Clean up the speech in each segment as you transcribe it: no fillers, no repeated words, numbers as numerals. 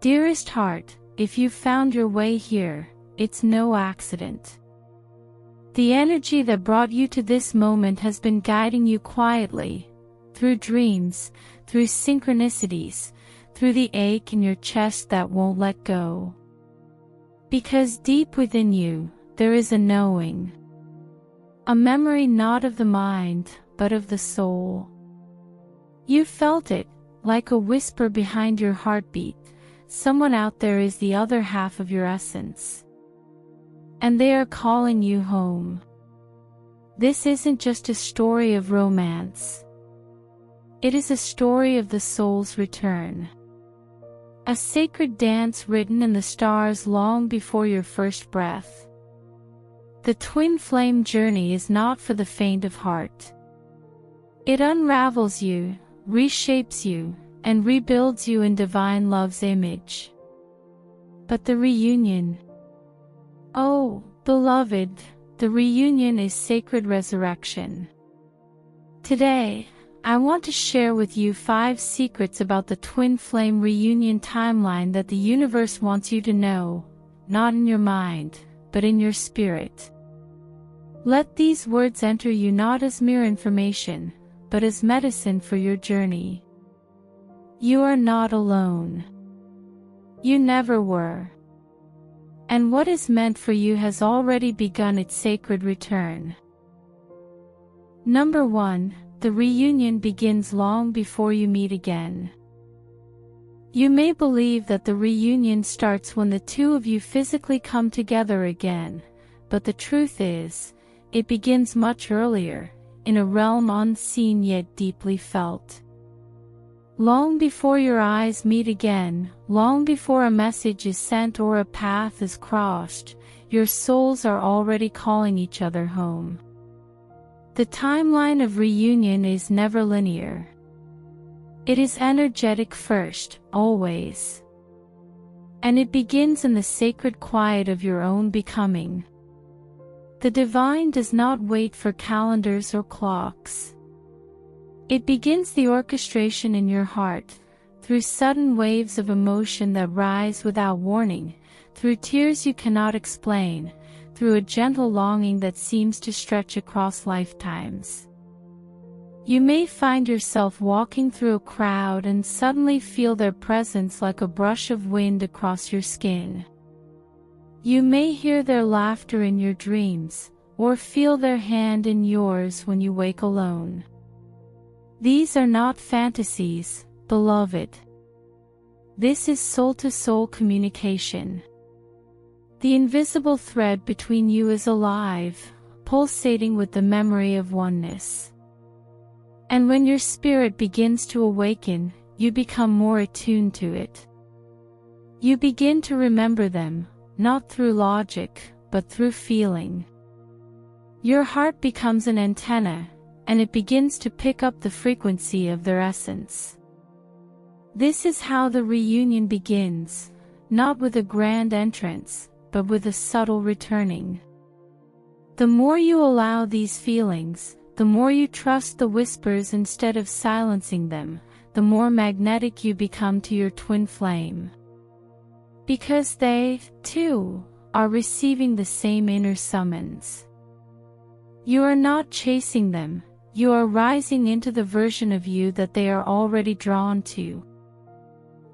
Dearest heart, if you found your way here, it's no accident. The energy that brought you to this moment has been guiding you quietly, through dreams, through synchronicities, through the ache in your chest that won't let go. Because deep within you, there is a knowing. A memory not of the mind, but of the soul. You felt it, like a whisper behind your heartbeat. Someone out there is the other half of your essence. And they are calling you home. This isn't just a story of romance. It is a story of the soul's return. A sacred dance written in the stars long before your first breath. The twin flame journey is not for the faint of heart. It unravels you, reshapes you, and rebuilds you in divine love's image. But the reunion, oh, beloved, the reunion is sacred resurrection. Today, I want to share with you 5 secrets about the twin flame reunion timeline that the universe wants you to know, not in your mind, but in your spirit. Let these words enter you not as mere information, but as medicine for your journey. You are not alone. You never were. And what is meant for you has already begun its sacred return. Number 1, the reunion begins long before you meet again. You may believe that the reunion starts when the two of you physically come together again, but the truth is, it begins much earlier, in a realm unseen yet deeply felt. Long before your eyes meet again, long before a message is sent or a path is crossed, your souls are already calling each other home. The timeline of reunion is never linear. It is energetic first, always. And it begins in the sacred quiet of your own becoming. The divine does not wait for calendars or clocks. It begins the orchestration in your heart, through sudden waves of emotion that rise without warning, through tears you cannot explain, through a gentle longing that seems to stretch across lifetimes. You may find yourself walking through a crowd and suddenly feel their presence like a brush of wind across your skin. You may hear their laughter in your dreams, or feel their hand in yours when you wake alone. These are not fantasies, beloved. This is soul-to-soul communication. The invisible thread between you is alive, pulsating with the memory of oneness. And when your spirit begins to awaken, you become more attuned to it. You begin to remember them, not through logic, but through feeling. Your heart becomes an antenna, and it begins to pick up the frequency of their essence. This is how the reunion begins, not with a grand entrance, but with a subtle returning. The more you allow these feelings, the more you trust the whispers instead of silencing them, the more magnetic you become to your twin flame. Because they, too, are receiving the same inner summons. You are not chasing them, you are rising into the version of you that they are already drawn to.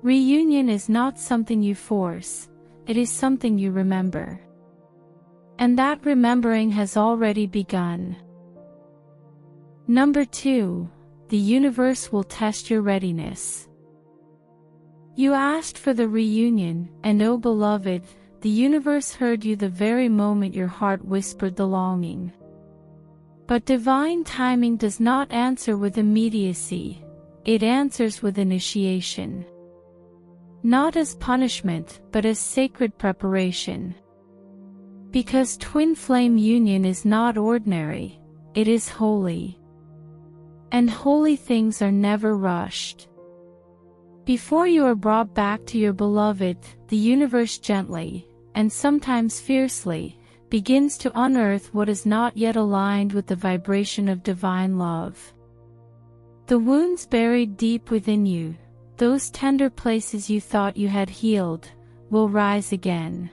Reunion is not something you force, it is something you remember. And that remembering has already begun. Number 2, the universe will test your readiness. You asked for the reunion, and oh beloved, the universe heard you the very moment your heart whispered the longing. But divine timing does not answer with immediacy, it answers with initiation. Not as punishment, but as sacred preparation. Because twin flame union is not ordinary, it is holy. And holy things are never rushed. Before you are brought back to your beloved, the universe gently, and sometimes fiercely, begins to unearth what is not yet aligned with the vibration of divine love. The wounds buried deep within you, those tender places you thought you had healed, will rise again.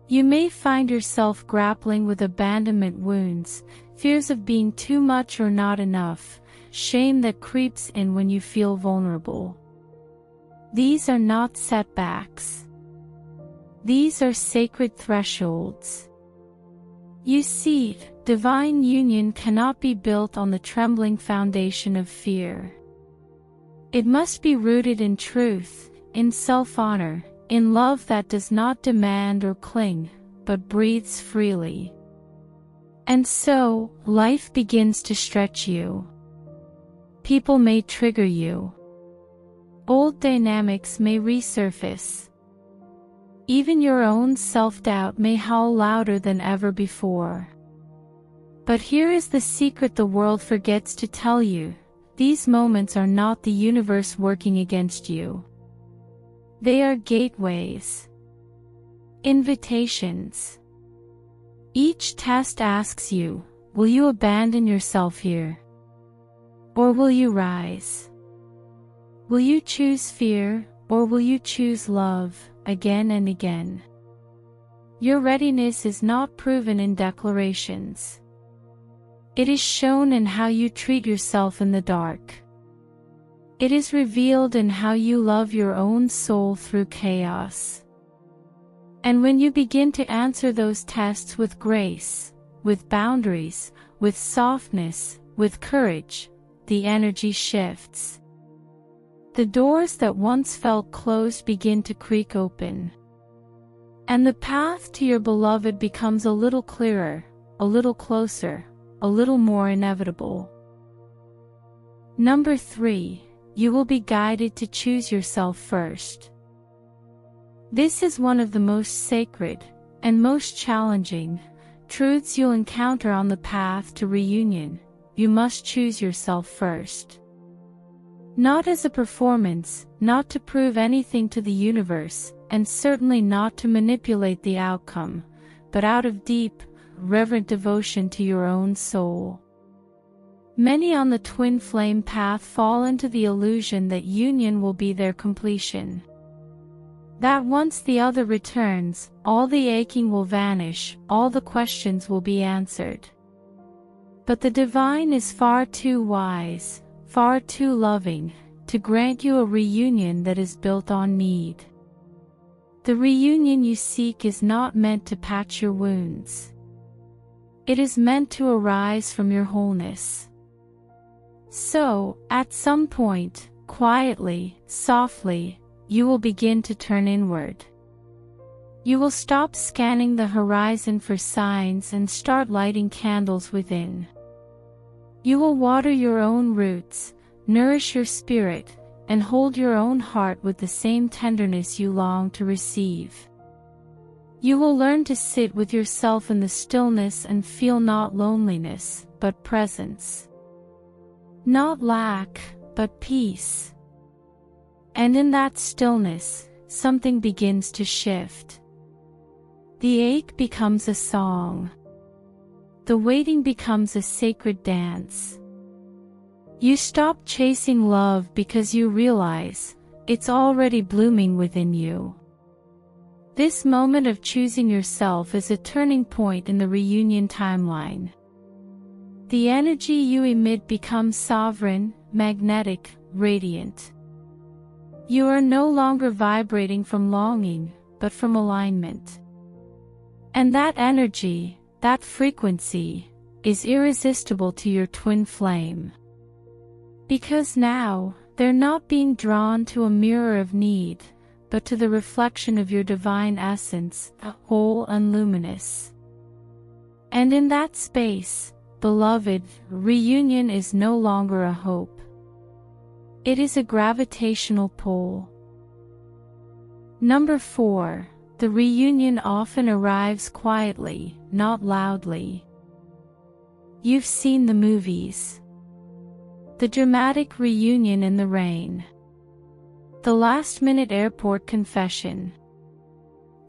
You may find yourself grappling with abandonment wounds, fears of being too much or not enough, shame that creeps in when you feel vulnerable. These are not setbacks. These are sacred thresholds. You see, divine union cannot be built on the trembling foundation of fear. It must be rooted in truth, in self-honor, in love that does not demand or cling, but breathes freely. And so, life begins to stretch you. People may trigger you. Old dynamics may resurface. Even your own self-doubt may howl louder than ever before. But here is the secret the world forgets to tell you: these moments are not the universe working against you. They are gateways. Invitations. Each test asks you, will you abandon yourself here? Or will you rise? Will you choose fear, or will you choose love, again and again? Your readiness is not proven in declarations. It is shown in how you treat yourself in the dark. It is revealed in how you love your own soul through chaos. And when you begin to answer those tests with grace, with boundaries, with softness, with courage, the energy shifts. The doors that once felt closed begin to creak open. And the path to your beloved becomes a little clearer, a little closer, a little more inevitable. Number 3. You will be guided to choose yourself first. This is one of the most sacred, and most challenging, truths you'll encounter on the path to reunion. You must choose yourself first. Not as a performance, not to prove anything to the universe, and certainly not to manipulate the outcome, but out of deep, reverent devotion to your own soul. Many on the twin flame path fall into the illusion that union will be their completion. That once the other returns, all the aching will vanish, all the questions will be answered. But the divine is far too wise, far too loving, to grant you a reunion that is built on need. The reunion you seek is not meant to patch your wounds. It is meant to arise from your wholeness. So, at some point, quietly, softly, you will begin to turn inward. You will stop scanning the horizon for signs and start lighting candles within. You will water your own roots, nourish your spirit, and hold your own heart with the same tenderness you long to receive. You will learn to sit with yourself in the stillness and feel not loneliness, but presence. Not lack, but peace. And in that stillness, something begins to shift. The ache becomes a song. The waiting becomes a sacred dance. You stop chasing love because you realize it's already blooming within you. This moment of choosing yourself is a turning point in the reunion timeline. The energy you emit becomes sovereign, magnetic, radiant. You are no longer vibrating from longing, but from alignment. And that energy, that frequency, is irresistible to your twin flame. Because now, they're not being drawn to a mirror of need, but to the reflection of your divine essence, whole and luminous. And in that space, beloved, reunion is no longer a hope. It is a gravitational pull. Number 4. The reunion often arrives quietly, not loudly. You've seen the movies. The dramatic reunion in the rain. The last-minute airport confession.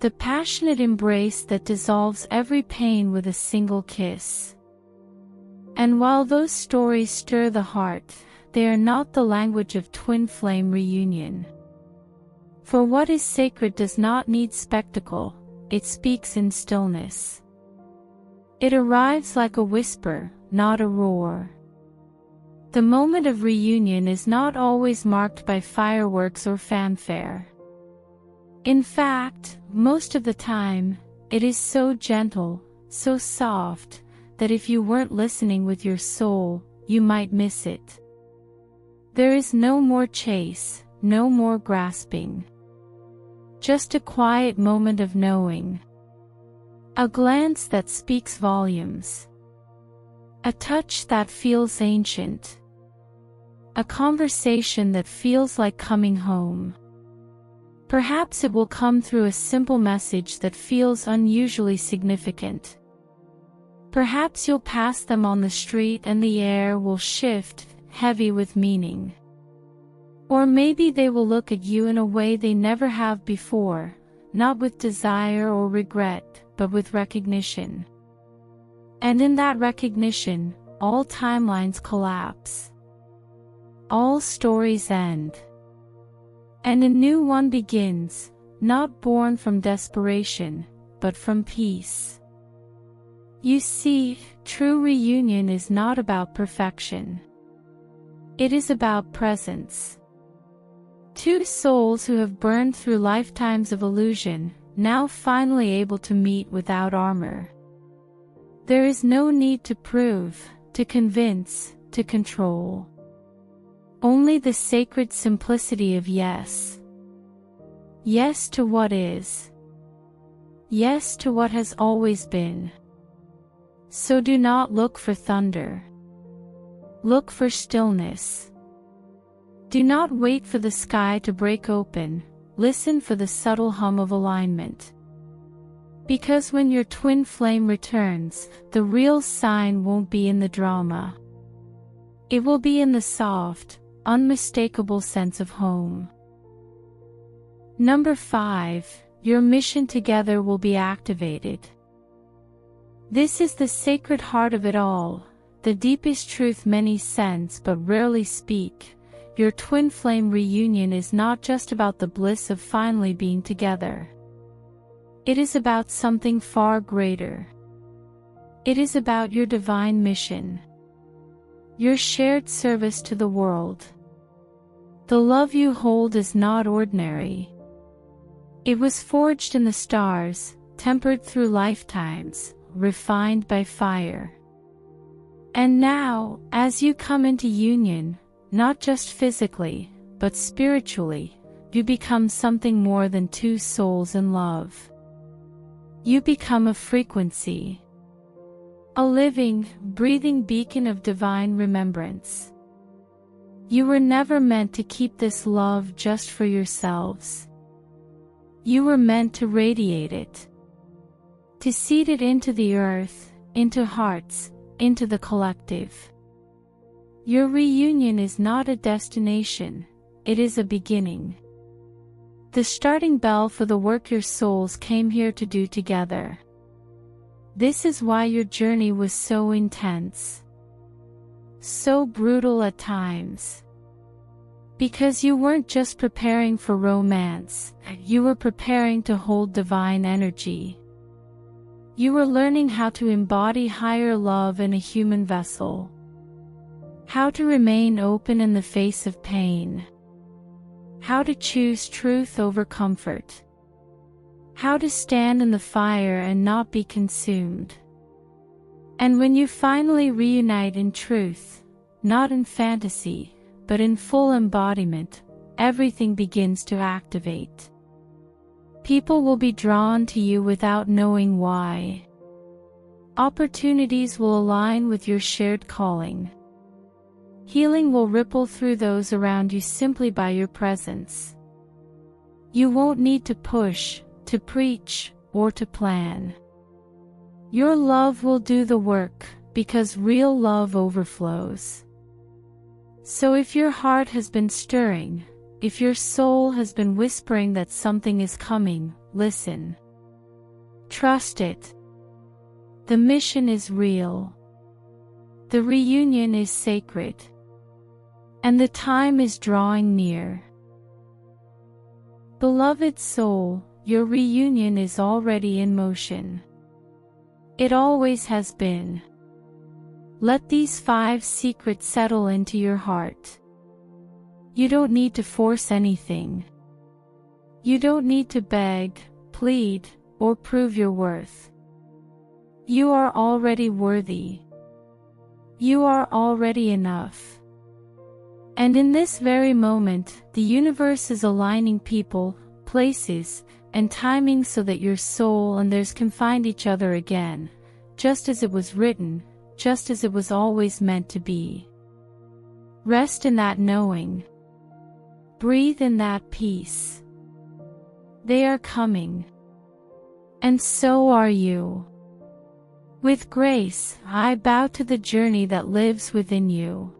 The passionate embrace that dissolves every pain with a single kiss. And while those stories stir the heart, they are not the language of twin flame reunion. For what is sacred does not need spectacle, it speaks in stillness. It arrives like a whisper, not a roar. The moment of reunion is not always marked by fireworks or fanfare. In fact, most of the time, it is so gentle, so soft, that if you weren't listening with your soul, you might miss it. There is no more chase, no more grasping. Just a quiet moment of knowing. A glance that speaks volumes. A touch that feels ancient. A conversation that feels like coming home. Perhaps it will come through a simple message that feels unusually significant. Perhaps you'll pass them on the street and the air will shift, heavy with meaning. Or maybe they will look at you in a way they never have before, not with desire or regret, but with recognition. And in that recognition, all timelines collapse. All stories end. And a new one begins, not born from desperation, but from peace. You see, true reunion is not about perfection. It is about presence. Two souls who have burned through lifetimes of illusion, now finally able to meet without armor. There is no need to prove, to convince, to control. Only the sacred simplicity of yes. Yes to what is. Yes to what has always been. So do not look for thunder. Look for stillness. Do not wait for the sky to break open, listen for the subtle hum of alignment. Because when your twin flame returns, the real sign won't be in the drama. It will be in the soft, unmistakable sense of home. Number 5, your mission together will be activated. This is the sacred heart of it all, the deepest truth many sense but rarely speak. Your twin flame reunion is not just about the bliss of finally being together. It is about something far greater. It is about your divine mission. Your shared service to the world. The love you hold is not ordinary. It was forged in the stars, tempered through lifetimes, refined by fire. And now, as you come into union, not just physically, but spiritually, you become something more than two souls in love. You become a frequency. A living, breathing beacon of divine remembrance. You were never meant to keep this love just for yourselves. You were meant to radiate it. To seed it into the earth, into hearts, into the collective. Your reunion is not a destination, it is a beginning. The starting bell for the work your souls came here to do together. This is why your journey was so intense. So brutal at times. Because you weren't just preparing for romance, you were preparing to hold divine energy. You were learning how to embody higher love in a human vessel. How to remain open in the face of pain. How to choose truth over comfort. How to stand in the fire and not be consumed. And when you finally reunite in truth, not in fantasy, but in full embodiment, everything begins to activate. People will be drawn to you without knowing why. Opportunities will align with your shared calling. Healing will ripple through those around you simply by your presence. You won't need to push, to preach, or to plan. Your love will do the work, because real love overflows. So if your heart has been stirring, if your soul has been whispering that something is coming, listen. Trust it. The mission is real. The reunion is sacred. and the time is drawing near. Beloved soul, your reunion is already in motion. It always has been. Let these 5 secrets settle into your heart. You don't need to force anything. You don't need to beg, plead, or prove your worth. You are already worthy. You are already enough. And in this very moment, the universe is aligning people, places, and timing so that your soul and theirs can find each other again, just as it was written, just as it was always meant to be. Rest in that knowing. Breathe in that peace. They are coming. And so are you. With grace, I bow to the journey that lives within you.